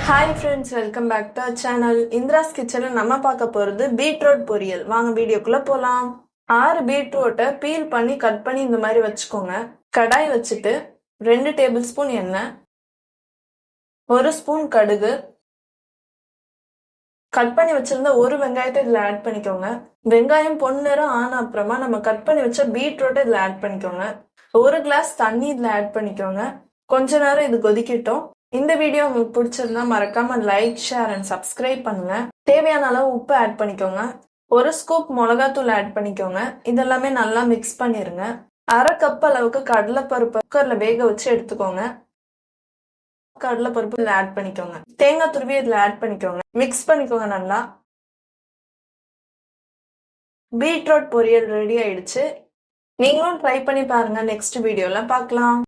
Hi friends, welcome back to our channel. Indira's கிச்சனில் நம்ம பார்க்க போகிறது பீட்ரூட் பொரியல். வாங்க வீடியோக்குள்ளே போகலாம். 6 பீட்ரூட்டை பீல் பண்ணி கட் பண்ணி இந்த மாதிரி வச்சுக்கோங்க. கடாய் வச்சுட்டு 2 டேபிள் ஸ்பூன் எண்ணெய், 1 ஸ்பூன் கடுகு, கட் பண்ணி வச்சிருந்த ஒரு வெங்காயத்தை இதில் ஆட் பண்ணிக்கோங்க. வெங்காயம் பொன்னிறம் ஆன அப்புறமா நம்ம கட் பண்ணி வச்ச பீட்ரூட்டை இதில் ஆட் பண்ணிக்கோங்க. 1 கிளாஸ் தண்ணி இதில் ஆட் பண்ணிக்கோங்க. கொஞ்ச நேரம் இது கொதிக்கட்டும். இந்த வீடியோ உங்களுக்கு பிடிச்சிருந்தா மறக்காம லைக், ஷேர் அண்ட் சப்ஸ்கிரைப் பண்ணுங்க. தேவையான அளவு உப்பு ஆட் பண்ணிக்கோங்க. 1 ஸ்கூப் மிளகாத்தூள் ஆட் பண்ணிக்கோங்க. இதெல்லாமே நல்லா மிக்ஸ் பண்ணிருங்க. 1/2 கப் அளவுக்கு கடலைப்பருப்பு குக்கர்ல வேக வச்சு எடுத்துக்கோங்க. கடலைப்பருப்பு இதில் ஆட் பண்ணிக்கோங்க. தேங்காய் துருவி இதில் ஆட் பண்ணிக்கோங்க. மிக்ஸ் பண்ணிக்கோங்க நல்லா. பீட்ரூட் பொரியல் ரெடி ஆயிடுச்சு. நீங்களும் ட்ரை பண்ணி பாருங்க. நெக்ஸ்ட் வீடியோல பார்க்கலாம்.